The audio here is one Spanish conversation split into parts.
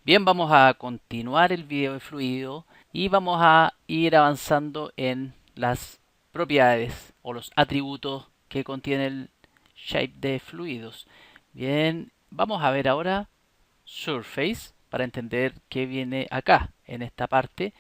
Bien, vamos a continuar el video de fluido y vamos a ir avanzando en las propiedades o los atributos que contiene el shape de fluidos. Bien, vamos a ver ahora Surface para entender qué viene acá en esta parte.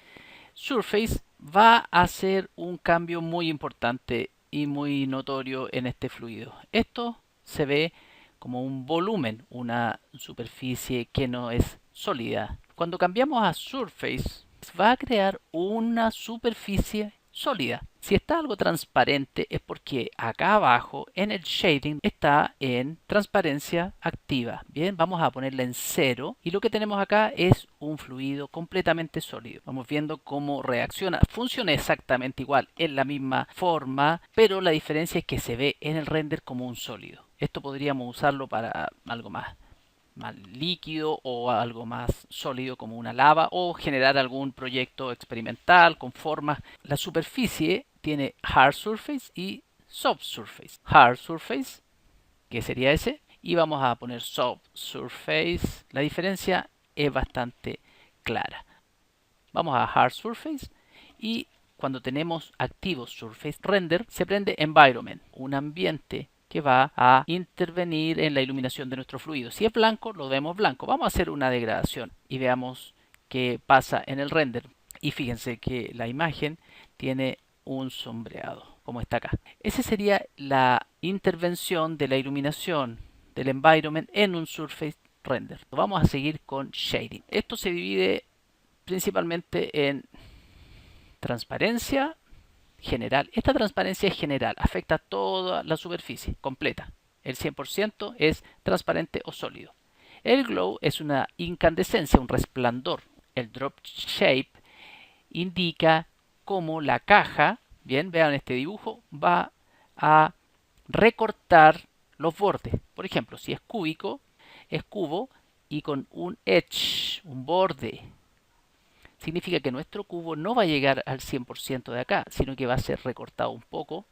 Surface va a hacer un cambio muy importante y muy notorio en este fluido. Esto se ve como un volumen, una superficie que no es sólida. Cuando cambiamos a Surface, va a crear una superficie sólida. Si está algo transparente es porque acá abajo en el shading está en transparencia activa. Bien, vamos a ponerla en 0 y lo que tenemos acá es un fluido completamente sólido. Vamos viendo cómo reacciona. Funciona exactamente igual, en la misma forma, pero la diferencia es que se ve en el render como un sólido. Esto podríamos usarlo para algo más líquido o algo más sólido como una lava o generar algún proyecto experimental con formas. La superficie tiene hard surface y soft surface. Hard surface, que sería ese, y vamos a poner soft surface. La diferencia es bastante clara. Vamos a hard surface y cuando tenemos activo surface render se prende environment, un ambiente que va a intervenir en la iluminación de nuestro fluido. Si es blanco, lo vemos blanco. Vamos a hacer una degradación y veamos qué pasa en el render. Y fíjense que la imagen tiene un sombreado, como está acá. Esa sería la intervención de la iluminación del environment en un surface render. Vamos a seguir con shading. Esto se divide principalmente en transparencia general. Esta transparencia es general, afecta a toda la superficie completa. El 100% es transparente o sólido. El glow es una incandescencia, un resplandor. El drop shape indica cómo la caja, bien, vean este dibujo, va a recortar los bordes. Por ejemplo, si es cúbico, es cubo y con un edge, un borde, significa que nuestro cubo no va a llegar al 100% de acá, sino que va a ser recortado un poco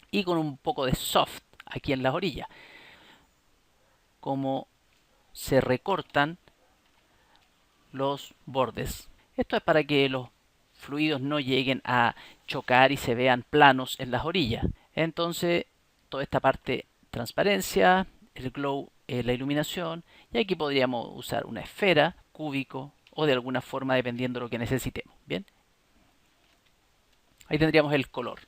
y con un poco de soft aquí en las orillas. Como se recortan los bordes. Esto es para que los fluidos no lleguen a chocar y se vean planos en las orillas. Entonces, toda esta parte transparencia, el glow, la iluminación, y aquí podríamos usar una esfera, cúbico o de alguna forma dependiendo de lo que necesitemos. Bien, ahí tendríamos el color.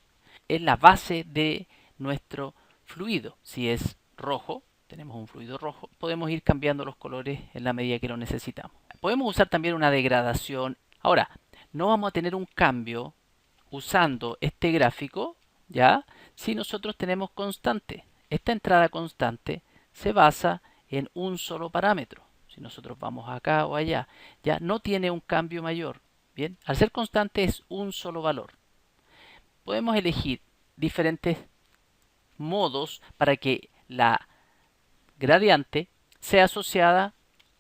Es la base de nuestro fluido. Si es rojo, tenemos un fluido rojo, podemos ir cambiando los colores en la medida que lo necesitamos. Podemos usar también una degradación. Ahora, no vamos a tener un cambio usando este gráfico, ¿ya? Si nosotros tenemos constante. Esta entrada constante se basa en un solo parámetro. Si nosotros vamos acá o allá, ya no tiene un cambio mayor. Bien, al ser constante es un solo valor. Podemos elegir diferentes modos para que la gradiente sea asociada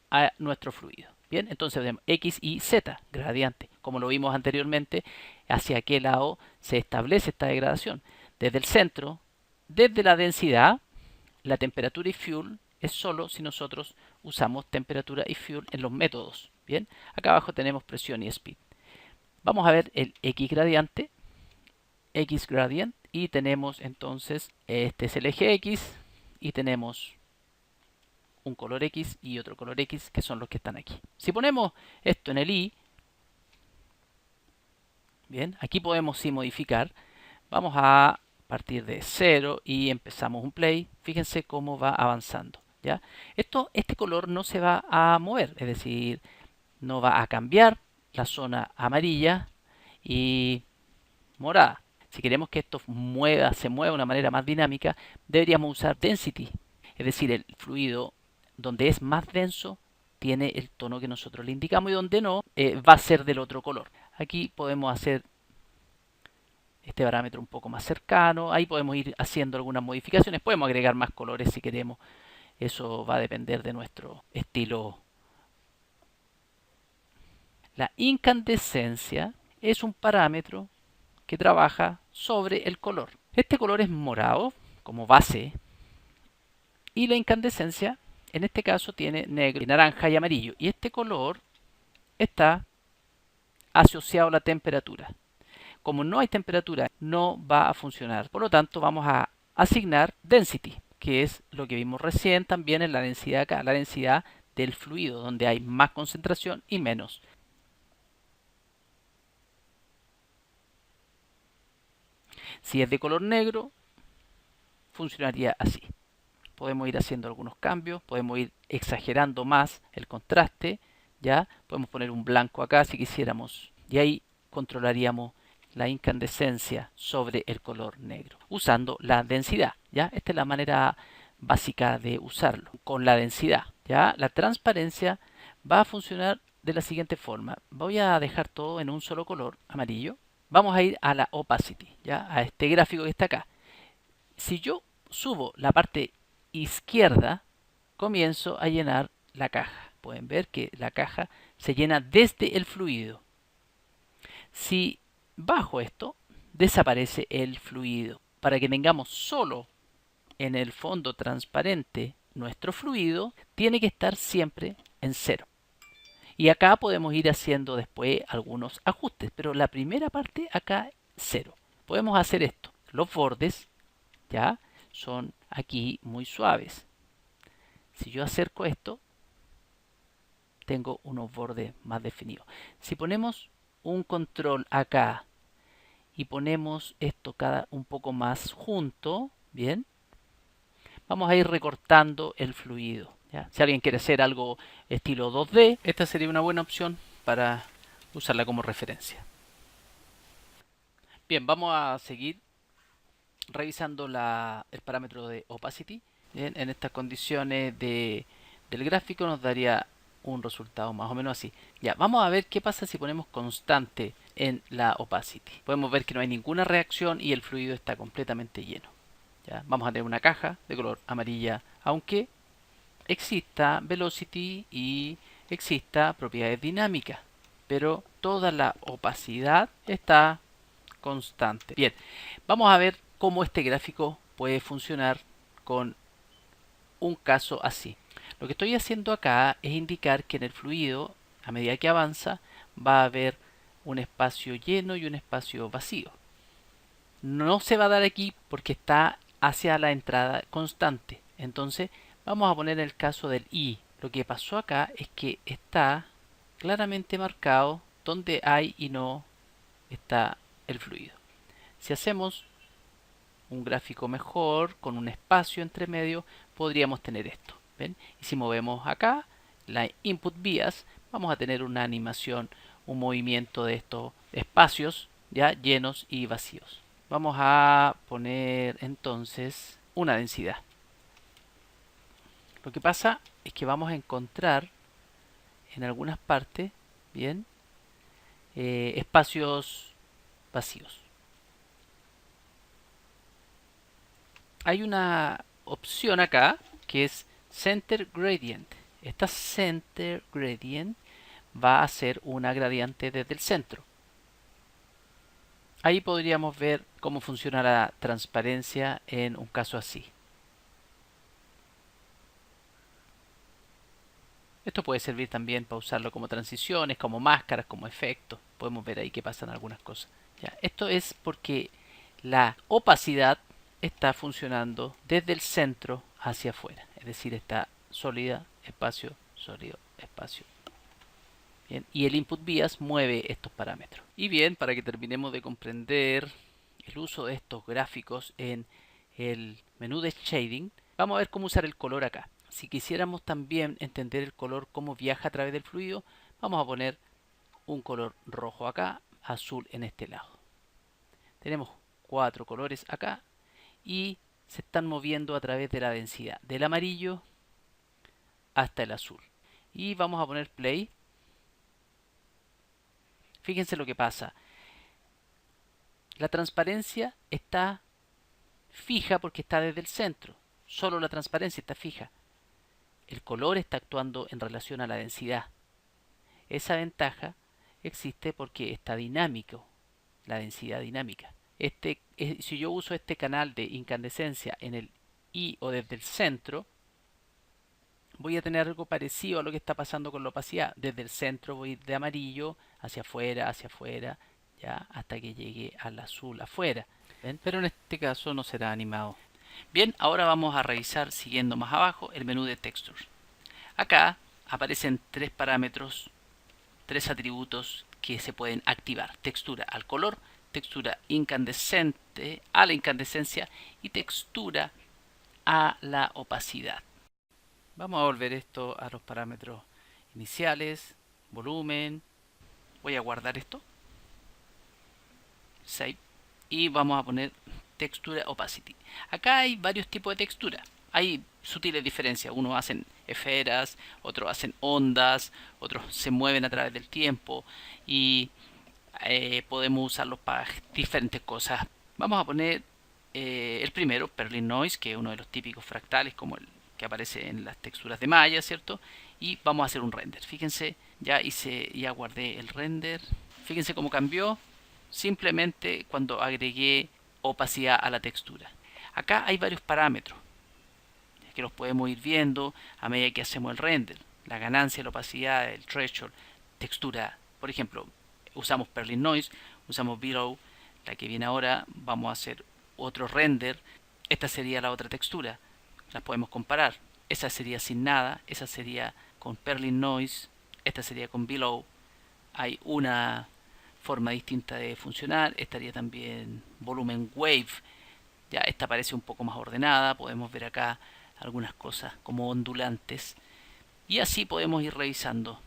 a nuestro fluido. Bien, entonces tenemos X y Z, gradiente. Como lo vimos anteriormente, hacia qué lado se establece esta degradación. Desde el centro, desde la densidad, la temperatura y fuel es solo si nosotros usamos temperatura y fuel en los métodos. Bien, acá abajo tenemos presión y speed. Vamos a ver el X gradiente, X gradient, y tenemos entonces, este es el eje X y tenemos un color X y otro color X que son los que están aquí. Si ponemos esto en el Y, bien, aquí podemos sí modificar. Vamos a partir de 0 y empezamos un play. Fíjense cómo va avanzando. ¿Ya? Este color no se va a mover, es decir, no va a cambiar la zona amarilla y morada. Si queremos que esto se mueva de una manera más dinámica, deberíamos usar density, es decir, el fluido donde es más denso tiene el tono que nosotros le indicamos y donde no va a ser del otro color. Aquí podemos hacer este parámetro un poco más cercano, ahí podemos ir haciendo algunas modificaciones, podemos agregar más colores si queremos, eso va a depender de nuestro estilo. La incandescencia es un parámetro que trabaja sobre el color. Este color es morado como base y la incandescencia en este caso tiene negro, naranja y amarillo. Y este color está asociado a la temperatura. Como no hay temperatura, no va a funcionar. Por lo tanto, vamos a asignar density, que es lo que vimos recién también en la densidad acá, la densidad del fluido, donde hay más concentración y menos. Si es de color negro, funcionaría así. Podemos ir haciendo algunos cambios, podemos ir exagerando más el contraste, ya podemos poner un blanco acá si quisiéramos, y ahí controlaríamos la incandescencia sobre el color negro usando la densidad. Ya esta es la manera básica de usarlo con la densidad. Ya la transparencia va a funcionar de la siguiente forma. Voy a dejar todo en un solo color amarillo. Vamos a ir a la opacity, ya a este gráfico que está acá. Si yo subo la parte izquierda, comienzo a llenar la caja. Pueden ver que la caja se llena desde el fluido. Si bajo esto, desaparece el fluido. Para que tengamos solo en el fondo transparente nuestro fluido, tiene que estar siempre en cero. Y acá podemos ir haciendo después algunos ajustes, pero la primera parte acá cero. Podemos hacer esto. Los bordes ya son aquí muy suaves. Si yo acerco esto, tengo unos bordes más definidos. Si ponemos un control acá y ponemos esto cada un poco más junto, bien, vamos a ir recortando el fluido. ¿Ya? Si alguien quiere hacer algo estilo 2D, esta sería una buena opción para usarla como referencia. Bien, vamos a seguir revisando el parámetro de opacity. Bien, en estas condiciones del gráfico nos daría un resultado más o menos así. Ya, vamos a ver qué pasa si ponemos constante en la opacity. Podemos ver que no hay ninguna reacción y el fluido está completamente lleno. ¿Ya? Vamos a tener una caja de color amarilla, aunque exista velocity y exista propiedades dinámicas, pero toda la opacidad está constante. Bien, vamos a ver cómo este gráfico puede funcionar con un caso así. Lo que estoy haciendo acá es indicar que en el fluido, a medida que avanza, va a haber un espacio lleno y un espacio vacío. No se va a dar aquí porque está hacia la entrada constante. Entonces vamos a poner el caso del I. Lo que pasó acá es que está claramente marcado donde hay y no está el fluido. Si hacemos un gráfico mejor con un espacio entre medio, podríamos tener esto. ¿Ven? Y si movemos acá la input bias, vamos a tener una animación, un movimiento de estos espacios ya llenos y vacíos. Vamos a poner entonces una densidad. Lo que pasa es que vamos a encontrar en algunas partes, bien, espacios vacíos. Hay una opción acá que es Center Gradient. Esta Center Gradient va a ser una gradiente desde el centro. Ahí podríamos ver cómo funciona la transparencia en un caso así. Esto puede servir también para usarlo como transiciones, como máscaras, como efectos. Podemos ver ahí que pasan algunas cosas. ¿Ya? Esto es porque la opacidad está funcionando desde el centro hacia afuera. Es decir, está sólida, espacio, sólido, espacio. Bien, y el input bias mueve estos parámetros. Y bien, para que terminemos de comprender el uso de estos gráficos en el menú de shading, vamos a ver cómo usar el color acá. Si quisiéramos también entender el color, cómo viaja a través del fluido, vamos a poner un color rojo acá, azul en este lado. Tenemos 4 colores acá y se están moviendo a través de la densidad, del amarillo hasta el azul. Y vamos a poner play. Fíjense lo que pasa. La transparencia está fija porque está desde el centro. Solo la transparencia está fija. El color está actuando en relación a la densidad. Esa ventaja existe porque está dinámico, la densidad dinámica. Si yo uso este canal de incandescencia en el I o desde el centro, voy a tener algo parecido a lo que está pasando con la opacidad. Desde el centro voy de amarillo hacia afuera, ya hasta que llegue al azul afuera. ¿Ven? Pero en este caso no será animado. Bien, ahora vamos a revisar siguiendo más abajo el menú de Textures. Acá aparecen tres parámetros, tres atributos que se pueden activar. Textura al color, textura incandescente a la incandescencia y textura a la opacidad. Vamos a volver esto a los parámetros iniciales, volumen. Voy a guardar esto. Save. Y vamos a poner textura opacity. Acá hay varios tipos de textura. Hay sutiles diferencias. Unos hacen esferas, otros hacen ondas, otros se mueven a través del tiempo y podemos usarlos para diferentes cosas. Vamos a poner el primero, Perlin Noise, que es uno de los típicos fractales como el que aparece en las texturas de Maya, ¿cierto? Y vamos a hacer un render. Fíjense, ya guardé el render. Fíjense cómo cambió simplemente cuando agregué opacidad a la textura. Acá hay varios parámetros que los podemos ir viendo a medida que hacemos el render. La ganancia, la opacidad, el threshold, textura. Por ejemplo, usamos Perlin Noise, usamos Below, la que viene ahora. Vamos a hacer otro render. Esta sería la otra textura. Las podemos comparar. Esa sería sin nada, esa sería con Perlin Noise, esta sería con Below. Hay una forma distinta de funcionar. Estaría también volumen wave. Ya esta parece un poco más ordenada. Podemos ver acá algunas cosas como ondulantes. Y así podemos ir revisando.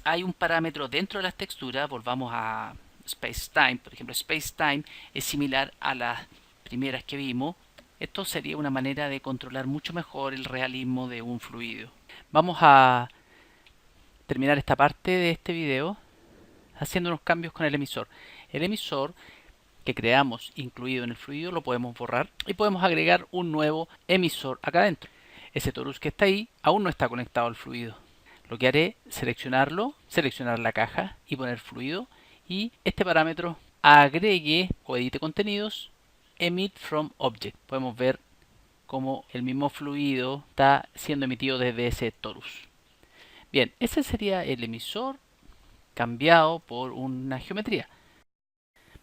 Hay un parámetro dentro de las texturas. Volvamos a Space-Time. Por ejemplo, Space-Time es similar a las primeras que vimos. Esto sería una manera de controlar mucho mejor el realismo de un fluido. Vamos a terminar esta parte de este video haciendo unos cambios con el emisor. El emisor que creamos incluido en el fluido lo podemos borrar y podemos agregar un nuevo emisor acá adentro. Ese torus que está ahí aún no está conectado al fluido. Lo que haré es seleccionarlo, seleccionar la caja y poner fluido, y este parámetro agregue o edite contenidos emit from object. Podemos ver cómo el mismo fluido está siendo emitido desde ese torus. Bien, ese sería el emisor cambiado por una geometría.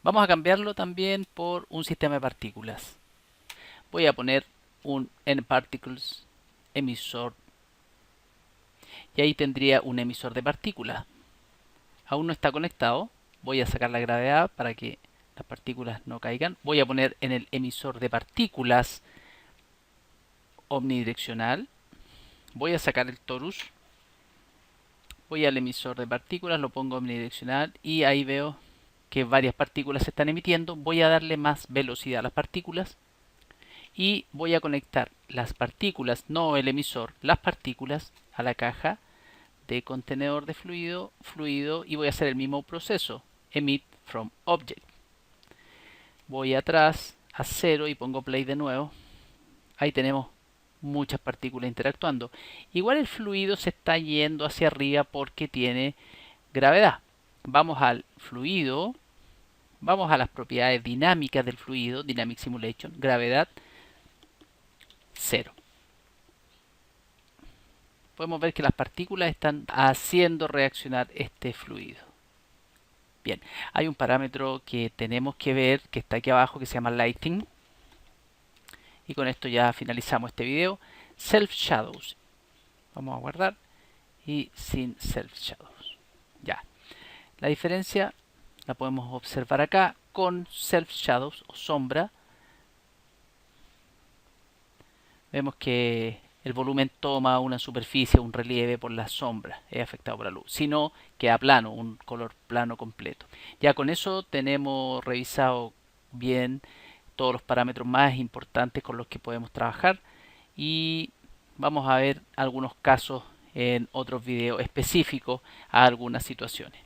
Vamos a cambiarlo también por un sistema de partículas. Voy a poner un nParticles emisor y ahí tendría un emisor de partículas. Aún no está conectado. Voy a sacar la gravedad para que las partículas no caigan. Voy a poner en el emisor de partículas omnidireccional. Voy a sacar el torus. Voy al emisor de partículas, lo pongo omnidireccional y ahí veo que varias partículas se están emitiendo. Voy a darle más velocidad a las partículas y voy a conectar las partículas, no el emisor, las partículas a la caja de contenedor de fluido, y voy a hacer el mismo proceso, emit from object. Voy atrás a 0 y pongo play de nuevo. Ahí tenemos muchas partículas interactuando. Igual el fluido se está yendo hacia arriba porque tiene gravedad. Vamos al fluido, vamos a las propiedades dinámicas del fluido, Dynamic Simulation, gravedad 0. Podemos ver que las partículas están haciendo reaccionar este fluido. Bien, hay un parámetro que tenemos que ver, que está aquí abajo, que se llama Lighting. Y con esto ya finalizamos este video. Self Shadows. Vamos a guardar. Y sin Self Shadows. Ya. La diferencia la podemos observar acá con Self Shadows o sombra. Vemos que el volumen toma una superficie, un relieve por la sombra, es afectado por la luz. Si no, queda plano, un color plano completo. Ya con eso tenemos revisado bien todos los parámetros más importantes con los que podemos trabajar, y vamos a ver algunos casos en otros videos específicos a algunas situaciones.